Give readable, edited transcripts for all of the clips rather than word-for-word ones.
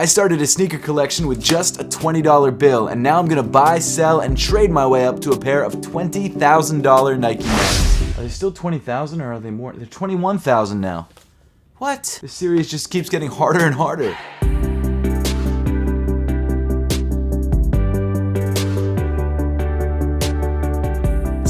I started a sneaker collection with just a $20 bill, and now I'm gonna buy, sell, and trade my way up to a pair of $20,000 Nike Ones. Are they still 20,000 or are they more? They're 21,000 now. What? This series just keeps getting harder and harder.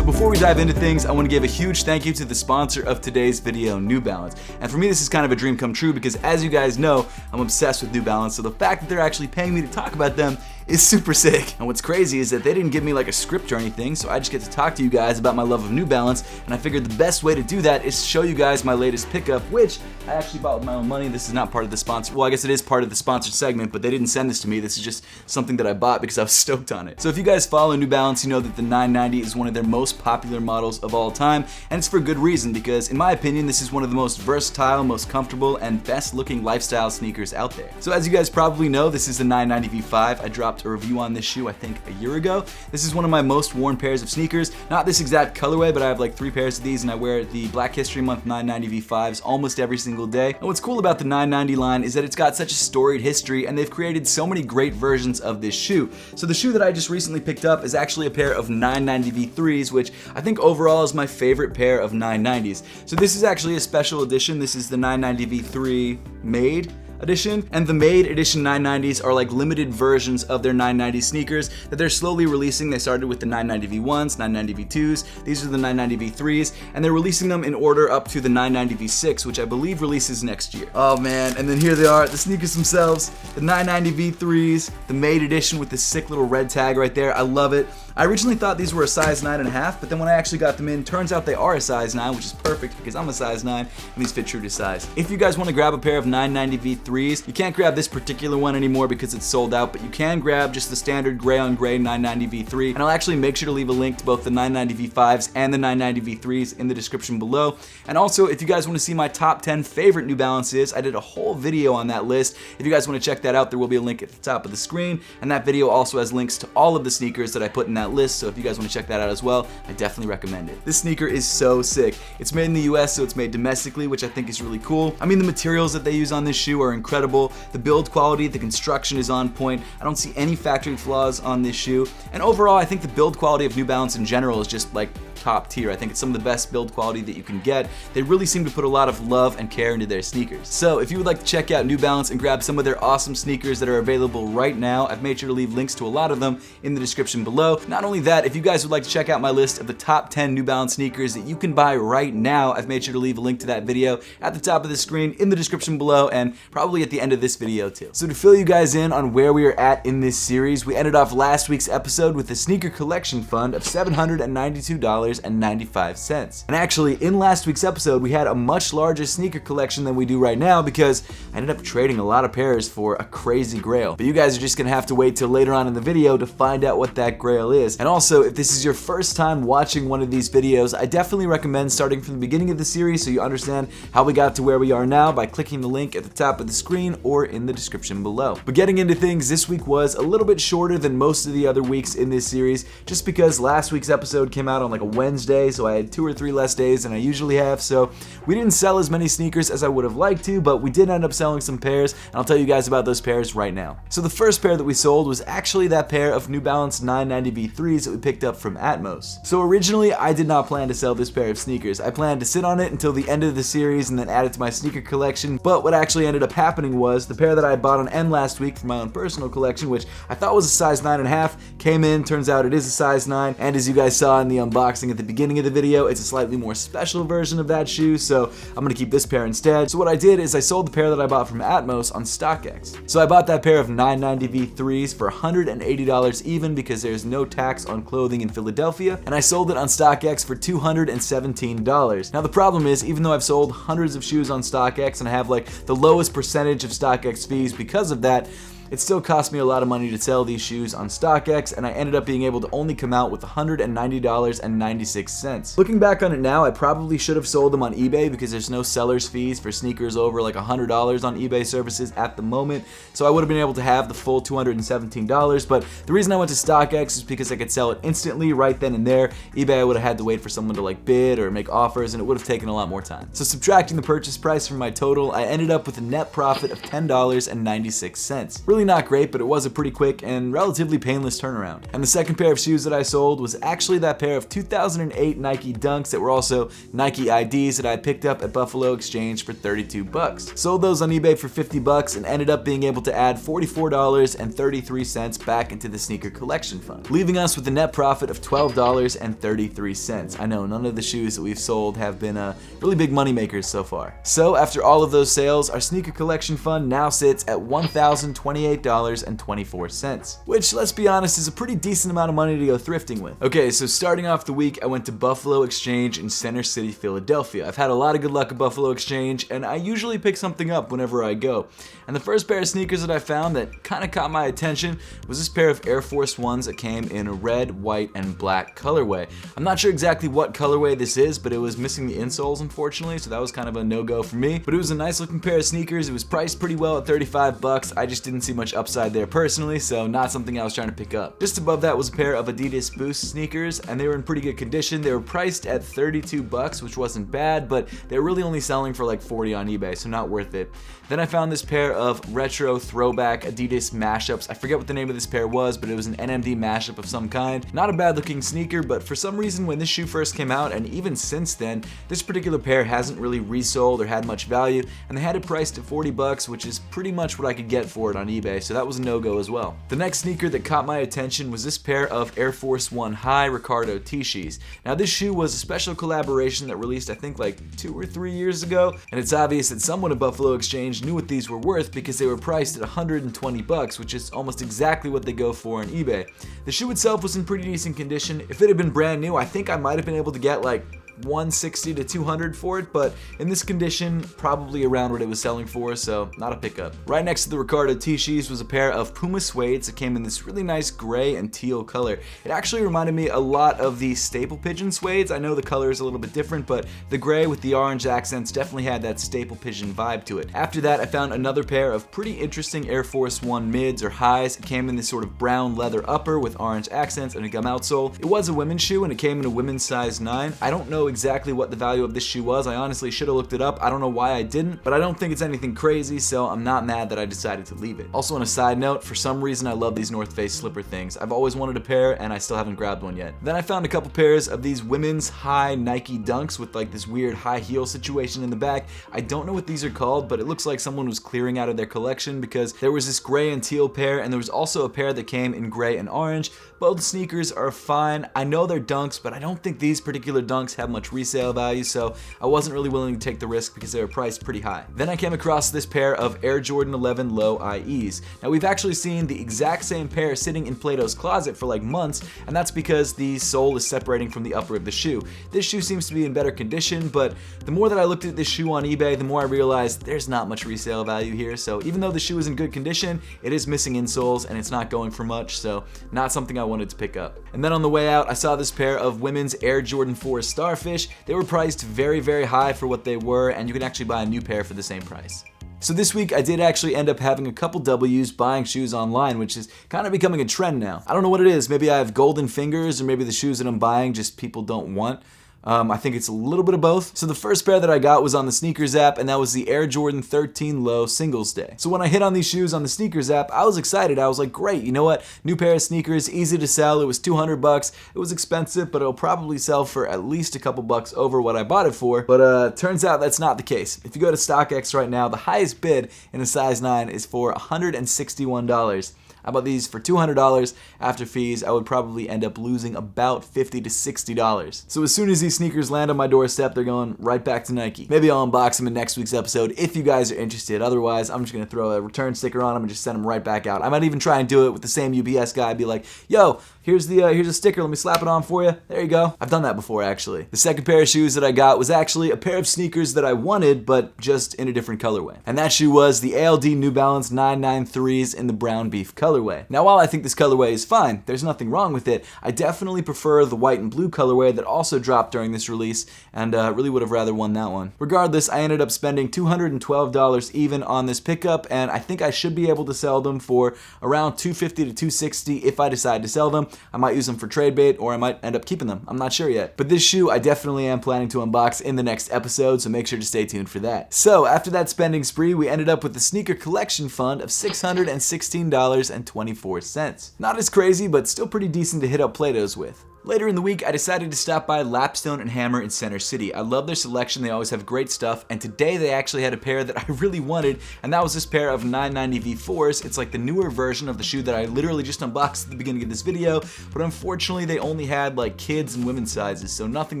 Before we dive into things, I want to give a huge thank you to the sponsor of today's video, New Balance. And for me, this is kind of a dream come true because, as you guys know, I'm obsessed with New Balance, so the fact that they're actually paying me to talk about them is super sick. And what's crazy is that they didn't give me like a script or anything, so I just get to talk to you guys about my love of New Balance, and I figured the best way to do that is to show you guys my latest pickup, which I actually bought with my own money. This is not part of the sponsor. Well, I guess it is part of the sponsored segment, but they didn't send this to me. This is just something that I bought because I was stoked on it. So if you guys follow New Balance, you know that the 990 is one of their most popular models of all time, and it's for good reason because, in my opinion, this is one of the most versatile, most comfortable, and best looking lifestyle sneakers out there. So as you guys probably know, this is the 990 V5. I dropped a review on this shoe I think a year ago. This is one of my most worn pairs of sneakers. Not this exact colorway, but I have like 3 pairs of these, and I wear the Black History Month 990 V5s almost every single day. And what's cool about the 990 line is that it's got such a storied history, and they've created so many great versions of this shoe. So the shoe that I just recently picked up is actually a pair of 990 V3s, which I think overall is my favorite pair of 990s. So this is actually a special edition. This is the 990 V3 Made edition, and the Made edition 990s are like limited versions of their 990 sneakers that they're slowly releasing. They started with the 990 V1s, 990 V2s, these are the 990 V3s, and they're releasing them in order up to the 990 V6, which I believe releases next year. Oh man, and then here they are, the sneakers themselves, the 990 V3s, the Made edition with this sick little red tag right there. I love it. I originally thought these were a size 9.5, but then when I actually got them in, turns out they are a size 9, which is perfect because I'm a size 9, and these fit true to size. If you guys want to grab a pair of 990 V3s, you can't grab this particular one anymore because it's sold out, but you can grab just the standard gray on gray 990 V3, and I'll actually make sure to leave a link to both the 990 V5s and the 990 V3s in the description below. And also, if you guys want to see my top 10 favorite New Balances, I did a whole video on that list. If you guys want to check that out, there will be a link at the top of the screen, and that video also has links to all of the sneakers that I put in that list, so if you guys want to check that out as well, I definitely recommend it. This sneaker is so sick. It's made in the US, so it's made domestically, which I think is really cool. I mean, the materials that they use on this shoe are incredible. The build quality, the construction is on point. I don't see any factory flaws on this shoe. And overall, I think the build quality of New Balance in general is just like top tier. I think it's some of the best build quality that you can get. They really seem to put a lot of love and care into their sneakers. So if you would like to check out New Balance and grab some of their awesome sneakers that are available right now, I've made sure to leave links to a lot of them in the description below. Not only that, if you guys would like to check out my list of the top 10 New Balance sneakers that you can buy right now, I've made sure to leave a link to that video at the top of the screen, in the description below, and probably at the end of this video too. So to fill you guys in on where we are at in this series, we ended off last week's episode with a sneaker collection fund of $792.95. And actually, in last week's episode, we had a much larger sneaker collection than we do right now because I ended up trading a lot of pairs for a crazy grail. But you guys are just gonna have to wait till later on in the video to find out what that grail is. And also, if this is your first time watching one of these videos, I definitely recommend starting from the beginning of the series so you understand how we got to where we are now by clicking the link at the top of the screen or in the description below. But getting into things, this week was a little bit shorter than most of the other weeks in this series, just because last week's episode came out on like a Wednesday, so I had 2 or 3 less days than I usually have, so we didn't sell as many sneakers as I would have liked to, but we did end up selling some pairs, and I'll tell you guys about those pairs right now. So the first pair that we sold was actually that pair of New Balance 990 V3s that we picked up from Atmos. So originally, I did not plan to sell this pair of sneakers. I planned to sit on it until the end of the series and then add it to my sneaker collection, but what actually ended up happening was the pair that I bought on end last week for my own personal collection, which I thought was a size 9.5, came in, turns out it is a size 9, and as you guys saw in the unboxing at the beginning of the video, it's a slightly more special version of that shoe, so I'm gonna keep this pair instead. So what I did is I sold the pair that I bought from Atmos on StockX. So I bought that pair of 990 V3s for $180 even because there's no tax on clothing in Philadelphia, and I sold it on StockX for $217. Now the problem is, even though I've sold hundreds of shoes on StockX and I have like the lowest percentage of StockX fees because of that, It still cost me a lot of money to sell these shoes on StockX, and I ended up being able to only come out with $190.96. Looking back on it now, I probably should have sold them on eBay because there's no seller's fees for sneakers over like $100 on eBay services at the moment, so I would have been able to have the full $217, but the reason I went to StockX is because I could sell it instantly right then and there. eBay I would have had to wait for someone to like bid or make offers, and it would have taken a lot more time. So subtracting the purchase price from my total, I ended up with a net profit of $10.96. Really not great, but it was a pretty quick and relatively painless turnaround. And the second pair of shoes that I sold was actually that pair of 2008 Nike Dunks that were also Nike IDs that I picked up at Buffalo Exchange for $32. Sold those on eBay for $50 and ended up being able to add $44.33 back into the sneaker collection fund, leaving us with a net profit of $12.33. I know none of the shoes that we've sold have been really big money makers so far. So after all of those sales, our sneaker collection fund now sits at $1,028.24, which, let's be honest, is a pretty decent amount of money to go thrifting with. Okay, so starting off the week, I went to Buffalo Exchange in Center City, Philadelphia. I've had a lot of good luck at Buffalo Exchange, and I usually pick something up whenever I go. And the first pair of sneakers that I found that kind of caught my attention was this pair of Air Force Ones that came in a red, white, and black colorway. I'm not sure exactly what colorway this is, but it was missing the insoles, unfortunately, so that was kind of a no-go for me. But it was a nice looking pair of sneakers. It was priced pretty well at $35. I just didn't see much upside there personally, so not something I was trying to pick up. Just above that was a pair of Adidas Boost sneakers, and they were in pretty good condition. They were priced at $32, which wasn't bad, but they were really only selling for like $40 on eBay, so not worth it. Then I found this pair of retro throwback Adidas mashups. I forget what the name of this pair was, but it was an NMD mashup of some kind. Not a bad looking sneaker, but for some reason when this shoe first came out, and even since then, this particular pair hasn't really resold or had much value, and they had it priced at $40, which is pretty much what I could get for it on eBay, so that was a no-go as well. The next sneaker that caught my attention was this pair of Air Force One High Ricardo T-Shoes. Now this shoe was a special collaboration that released I think like 2 or 3 years ago, and it's obvious that someone at Buffalo Exchange knew what these were worth because they were priced at $120, which is almost exactly what they go for on eBay. The shoe itself was in pretty decent condition. If it had been brand new, I think I might have been able to get like $160 to $200 for it, but in this condition, probably around what it was selling for, so not a pickup. Right next to the Ricardo T-Shoes was a pair of Puma suedes that came in this really nice gray and teal color. It actually reminded me a lot of the Staple Pigeon suedes. I know the color is a little bit different, but the gray with the orange accents definitely had that Staple Pigeon vibe to it. After that, I found another pair of pretty interesting Air Force One mids or highs. It came in this sort of brown leather upper with orange accents and a gum outsole. It was a women's shoe and it came in a women's size 9. I don't know exactly what the value of this shoe was. I honestly should have looked it up. I don't know why I didn't, but I don't think it's anything crazy, so I'm not mad that I decided to leave it. Also, on a side note, for some reason I love these North Face slipper things. I've always wanted a pair and I still haven't grabbed one yet. Then I found a couple pairs of these women's high Nike Dunks with like this weird high heel situation in the back. I don't know what these are called, but it looks like someone was clearing out of their collection because there was this gray and teal pair and there was also a pair that came in gray and orange. Both sneakers are fine. I know they're Dunks, but I don't think these particular Dunks have much resale value, so I wasn't really willing to take the risk because they were priced pretty high. Then I came across this pair of Air Jordan 11 Low IEs. Now we've actually seen the exact same pair sitting in Plato's closet for like months, and that's because the sole is separating from the upper of the shoe. This shoe seems to be in better condition, but the more that I looked at this shoe on eBay, the more I realized there's not much resale value here. So even though the shoe is in good condition, it is missing insoles and it's not going for much, so not something I wanted to pick up. And then on the way out, I saw this pair of women's Air Jordan 4 Starfish. They were priced very, very high for what they were, and you can actually buy a new pair for the same price. So this week I did actually end up having a couple W's buying shoes online, which is kind of becoming a trend now. I don't know what it is. Maybe I have golden fingers, or maybe the shoes that I'm buying just people don't want. I think it's a little bit of both. So the first pair that I got was on the Sneakers app, and that was the Air Jordan 13 Low Singles Day. So when I hit on these shoes on the Sneakers app, I was excited. I was like, great, you know what? New pair of sneakers, easy to sell. It was $200. It was expensive, but it'll probably sell for at least a couple bucks over what I bought it for. But turns out that's not the case. If you go to StockX right now, the highest bid in a size 9 is for $161. I bought these for $200. After fees, I would probably end up losing about $50 to $60. So as soon as these sneakers land on my doorstep, they're going right back to Nike. Maybe I'll unbox them in next week's episode if you guys are interested. Otherwise, I'm just gonna throw a return sticker on them and just send them right back out. I might even try and do it with the same UPS guy. Be like, yo, here's a sticker. Let me slap it on for you. There you go. I've done that before, actually. The second pair of shoes that I got was actually a pair of sneakers that I wanted, but just in a different colorway. And that shoe was the ALD New Balance 993s in the brown beef colorway. Now, while I think this colorway is fine, there's nothing wrong with it, I definitely prefer the white and blue colorway that also dropped during this release, and really would have rather won that one. Regardless, I ended up spending $212 even on this pickup, and I think I should be able to sell them for around $250 to $260 if I decide to sell them. I might use them for trade bait, or I might end up keeping them. I'm not sure yet. But this shoe I definitely am planning to unbox in the next episode, so make sure to stay tuned for that. So after that spending spree, we ended up with the sneaker collection fund of $616.24. Not as crazy, but still pretty decent to hit up Plato's with. Later in the week, I decided to stop by Lapstone and Hammer in Center City. I love their selection, they always have great stuff, and today they actually had a pair that I really wanted, and that was this pair of 990 V4s. It's like the newer version of the shoe that I literally just unboxed at the beginning of this video, but unfortunately they only had like kids and women's sizes, so nothing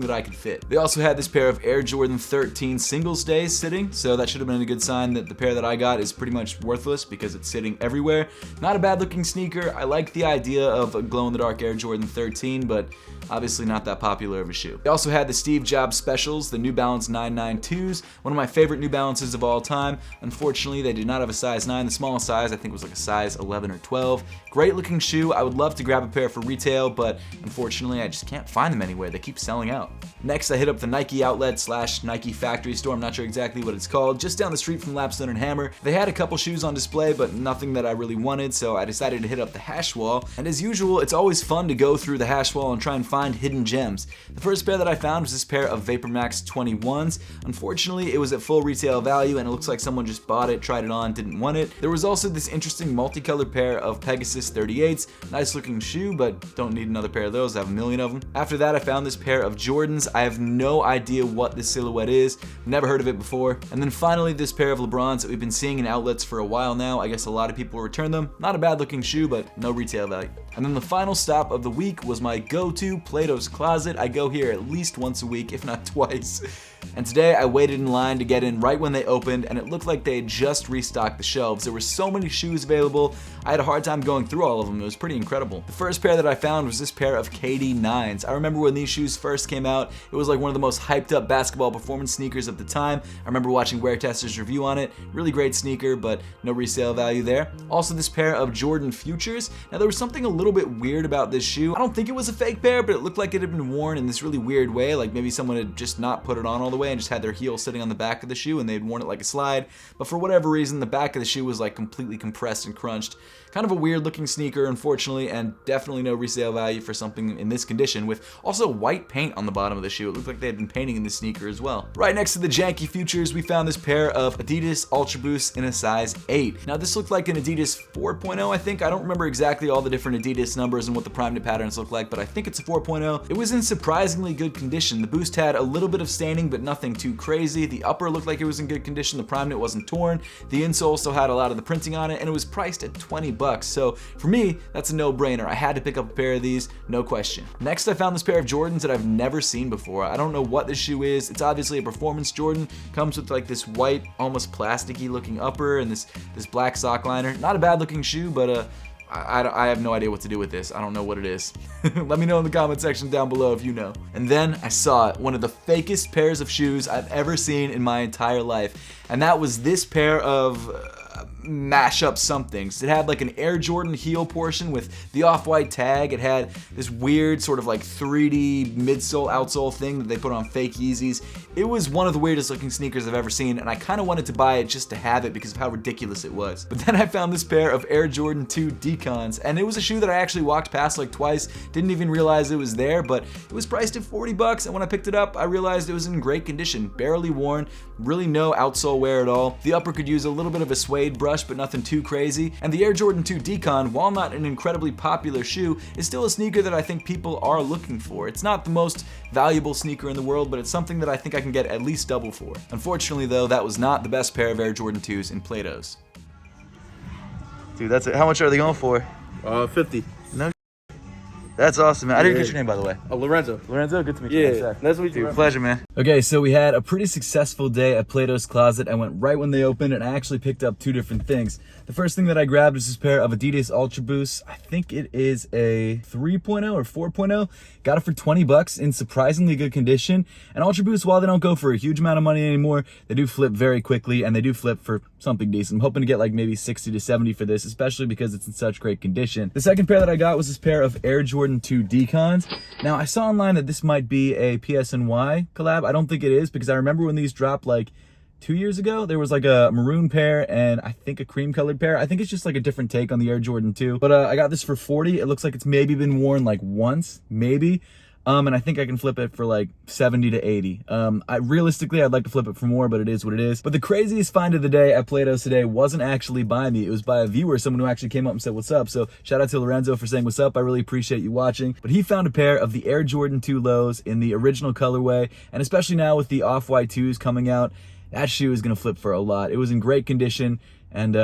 that I could fit. They also had this pair of Air Jordan 13 singles days sitting, so that should have been a good sign that the pair that I got is pretty much worthless because it's sitting everywhere. Not a bad looking sneaker. I like the idea of a glow-in-the-dark Air Jordan 13, but obviously not that popular of a shoe. They also had the Steve Jobs specials, the New Balance 992s, one of my favorite New Balances of all time. Unfortunately, they did not have a size 9. The smallest size I think was like a size 11 or 12. Great looking shoe. I would love to grab a pair for retail, but unfortunately I just can't find them anywhere. They keep selling out. Next, I hit up the Nike outlet / Nike factory store. I'm not sure exactly what it's called, just down the street from Lapstone and Hammer. They had a couple shoes on display, but nothing that I really wanted, so I decided to hit up the hash wall. And as usual, it's always fun to go through the hash wall and try and find hidden gems. The first pair that I found was this pair of VaporMax 21s. Unfortunately, it was at full retail value, and it looks like someone just bought it, tried it on, didn't want it. There was also this interesting multicolored pair of Pegasus 38s. Nice looking shoe, but don't need another pair of those. I have a million of them. After that, I found this pair of Jordans. I have no idea what this silhouette is. Never heard of it before. And then finally, this pair of LeBrons that we've been seeing in outlets for a while now. I guess a lot of people return them. Not a bad looking shoe, but no retail value. And then the final stop of the week was my go-to Plato's Closet. I go here at least once a week, if not twice. And today I waited in line to get in right when they opened, and it looked like they had just restocked the shelves. There were so many shoes available, I had a hard time going through all of them. It was pretty incredible. The first pair that I found was this pair of KD9s. I remember when these shoes first came out, it was like one of the most hyped up basketball performance sneakers of the time. I remember watching Wear Tester's review on it. Really great sneaker, but no resale value there. Also this pair of Jordan Futures. Now there was something a little bit weird about this shoe. I don't think it was a fake pair, but it looked like it had been worn in this really weird way, like maybe someone had just not put it on all the way and just had their heel sitting on the back of the shoe and they'd worn it like a slide. But for whatever reason, the back of the shoe was like completely compressed and crunched. Kind of a weird looking sneaker, unfortunately, and definitely no resale value for something in this condition, with also white paint on the bottom of the shoe. It looked like they had been painting in this sneaker as well. Right next to the janky Futures, we found this pair of Adidas Ultra Boosts in a size 8. Now this looked like an Adidas 4.0, I think. I don't remember exactly all the different Adidas numbers and what the prime knit patterns look like, but I think it's a 4.0. It was in surprisingly good condition. The Boost had a little bit of staining, but nothing too crazy. The upper looked like it was in good condition. The prime knit wasn't torn. The insole still had a lot of the printing on it, and it was priced at $20. So for me, that's a no-brainer. I had to pick up a pair of these, no question. Next, I found this pair of Jordans that I've never seen before. I don't know what this shoe is. It's obviously a performance Jordan. Comes with like this white, almost plasticky looking upper and this black sock liner. Not a bad looking shoe, but I have no idea what to do with this. I don't know what it is. Let me know in the comment section down below if you know. And then I saw it, one of the fakest pairs of shoes I've ever seen in my entire life. And that was this pair of mashup somethings. It had like an Air Jordan heel portion with the off-white tag. It had this weird sort of like 3D midsole outsole thing that they put on fake Yeezys. It was one of the weirdest looking sneakers I've ever seen, and I kind of wanted to buy it just to have it because of how ridiculous it was. But then I found this pair of Air Jordan 2 Decons, and it was a shoe that I actually walked past like twice, didn't even realize it was there, but it was priced at $40, and when I picked it up, I realized it was in great condition, barely worn, really no outsole wear at all. The upper could use a little bit of a suede brush, but nothing too crazy. And the Air Jordan 2 Decon, while not an incredibly popular shoe, is still a sneaker that I think people are looking for. It's not the most valuable sneaker in the world, but it's something that I think I can get at least double for. Unfortunately though, that was not the best pair of Air Jordan 2s in Plato's. Dude, that's it. How much are they going for? 50. No. That's awesome, man. I didn't get your name, by the way. Lorenzo. Lorenzo, good to meet you. Yeah, nice to meet you. Dude, pleasure, man. Okay, so we had a pretty successful day at Plato's Closet. I went right when they opened, and I actually picked up 2 different things. The first thing that I grabbed was this pair of Adidas Ultra Boosts. I think it is a 3.0 or 4.0. Got it for 20 bucks in surprisingly good condition. And Ultra Boosts, while they don't go for a huge amount of money anymore, they do flip very quickly, and they do flip for something decent. I'm hoping to get like maybe 60 to 70 for this, especially because it's in such great condition. The second pair that I got was this pair of Air Jordan 2 Decons. Now, I saw online that this might be a PSNY collab. I don't think it is, because I remember when these dropped like 2 years ago, there was like a maroon pair and I think a cream colored pair. I think it's just like a different take on the Air Jordan 2. But I got this for 40. It looks like it's maybe been worn like once, maybe. And I think I can flip it for like 70 to 80. Realistically, I'd like to flip it for more, but it is what it is. But the craziest find of the day at Plato's today wasn't actually by me. It was by a viewer, someone who actually came up and said, "What's up?" So shout out to Lorenzo for saying what's up. I really appreciate you watching. But he found a pair of the Air Jordan 2 lows in the original colorway. And especially now with the Off-White 2s coming out, that shoe is going to flip for a lot. It was in great condition. And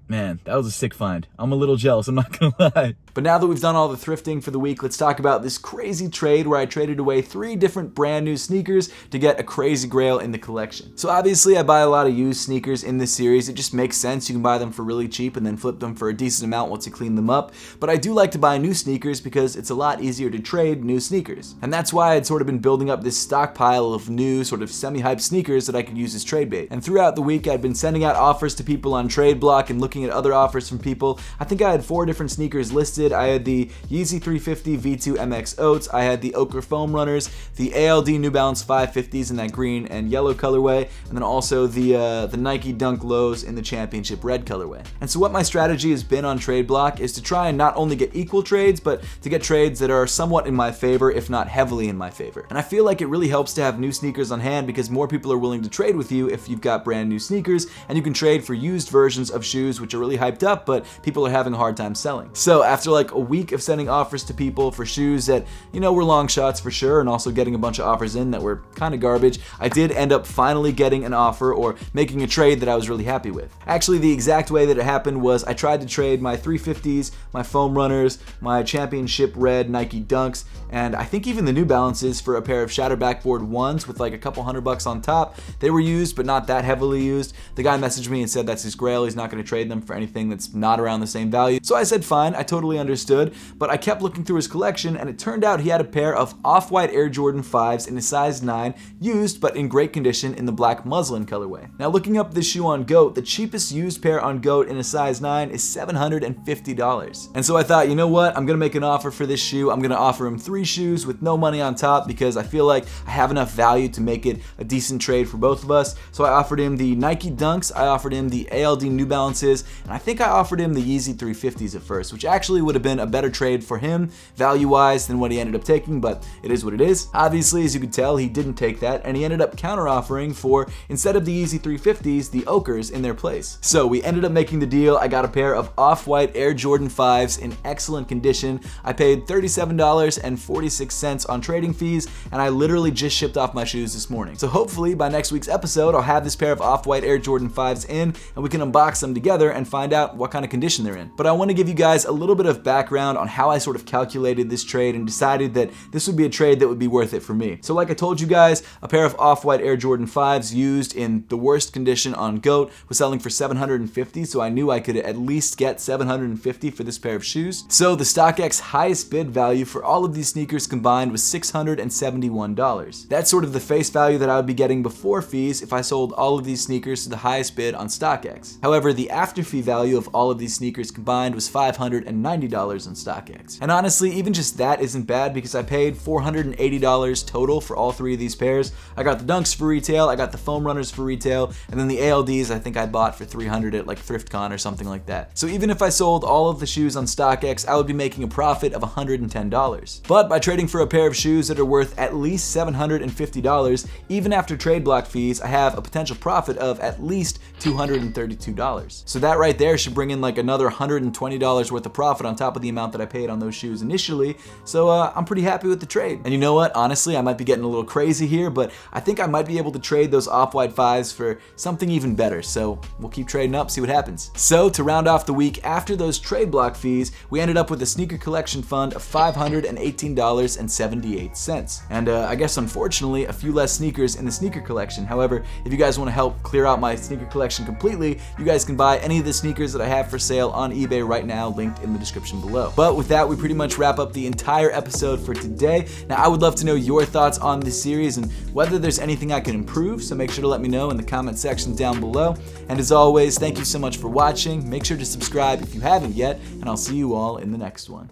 man, that was a sick find. I'm a little jealous, I'm not gonna lie. But now that we've done all the thrifting for the week, let's talk about this crazy trade where I traded away 3 different brand new sneakers to get a crazy grail in the collection. So obviously I buy a lot of used sneakers in this series. It just makes sense. You can buy them for really cheap and then flip them for a decent amount once you clean them up. But I do like to buy new sneakers because it's a lot easier to trade new sneakers. And that's why I'd sort of been building up this stockpile of new sort of semi-hype sneakers that I could use as trade bait. And throughout the week, I'd been sending out offers to people on Tradeblock and looking at other offers from people. I think I had 4 different sneakers listed. I had the Yeezy 350 V2 MX Oats, I had the Ochre Foam Runners, the ALD New Balance 550s in that green and yellow colorway, and then also the Nike Dunk Lows in the Championship red colorway. And so what my strategy has been on Tradeblock is to try and not only get equal trades, but to get trades that are somewhat in my favor, if not heavily in my favor. And I feel like it really helps to have new sneakers on hand because more people are willing to trade with you if you've got brand new sneakers, and you can trade for used versions of shoes which are really hyped up, but people are having a hard time selling. So after like a week of sending offers to people for shoes that, you know, were long shots for sure, and also getting a bunch of offers in that were kind of garbage, I did end up finally getting an offer or making a trade that I was really happy with. Actually, the exact way that it happened was I tried to trade my 350s, my Foam Runners, my Championship red Nike Dunks, and I think even the New Balances for a pair of Shatter Backboard 1s with like a couple $100 on top. They were used, but not that heavily used. The guy messaged me and said that's his grail. He's not going to trade them for anything that's not around the same value. So I said fine, I totally understood, but I kept looking through his collection and it turned out he had a pair of Off-White Air Jordan 5s in a size 9, used but in great condition in the black muslin colorway. Now looking up this shoe on GOAT, the cheapest used pair on GOAT in a size 9 is $750. And so I thought, you know what, I'm gonna make an offer for this shoe. I'm gonna offer him 3 shoes with no money on top because I feel like I have enough value to make it a decent trade for both of us. So I offered him the Nike Dunks, I offered him the ALD New Balances, and I think I offered him the Yeezy 350s at first, which actually would have been a better trade for him value-wise than what he ended up taking, but it is what it is. Obviously, as you could tell, he didn't take that, and he ended up counter-offering for, instead of the Yeezy 350s, the Ochres in their place. So we ended up making the deal. I got a pair of Off-White Air Jordan 5s in excellent condition. I paid $37.46 on trading fees, and I literally just shipped off my shoes this morning. So hopefully by next week's episode, I'll have this pair of Off-White Air Jordan 5s in, and we can unbox them together and find out what kind of condition they're in. But I want to give you guys a little bit of background on how I sort of calculated this trade and decided that this would be a trade that would be worth it for me. So like I told you guys, a pair of Off-White Air Jordan 5s used in the worst condition on GOAT was selling for $750, so I knew I could at least get $750 for this pair of shoes. So the StockX highest bid value for all of these sneakers combined was $671. That's sort of the face value that I would be getting before fees if I sold all of these sneakers to the highest bid on StockX. However, the after fee value of all of these sneakers combined was $590 on StockX. And honestly, even just that isn't bad because I paid $480 total for all 3 of these pairs. I got the Dunks for retail, I got the Foam Runners for retail, and then the ALDs I think I bought for $300 at like ThriftCon or something like that. So even if I sold all of the shoes on StockX, I would be making a profit of $110. But by trading for a pair of shoes that are worth at least $750, even after Tradeblock fees, I have a potential profit of at least $232. So that that right there should bring in like another $120 worth of profit on top of the amount that I paid on those shoes initially. So I'm pretty happy with the trade. And you know what? Honestly, I might be getting a little crazy here, but I think I might be able to trade those off-white 5s for something even better. So we'll keep trading up, see what happens. So to round off the week, after those Tradeblock fees, we ended up with a sneaker collection fund of $518.78. And I guess unfortunately, a few less sneakers in the sneaker collection. However, if you guys want to help clear out my sneaker collection completely, you guys can buy any of the sneakers that I have for sale on eBay right now, linked in the description below. But with that, we pretty much wrap up the entire episode for today. Now, I would love to know your thoughts on this series and whether there's anything I can improve, so make sure to let me know in the comment section down below. And as always, thank you so much for watching. Make sure to subscribe if you haven't yet, and I'll see you all in the next one.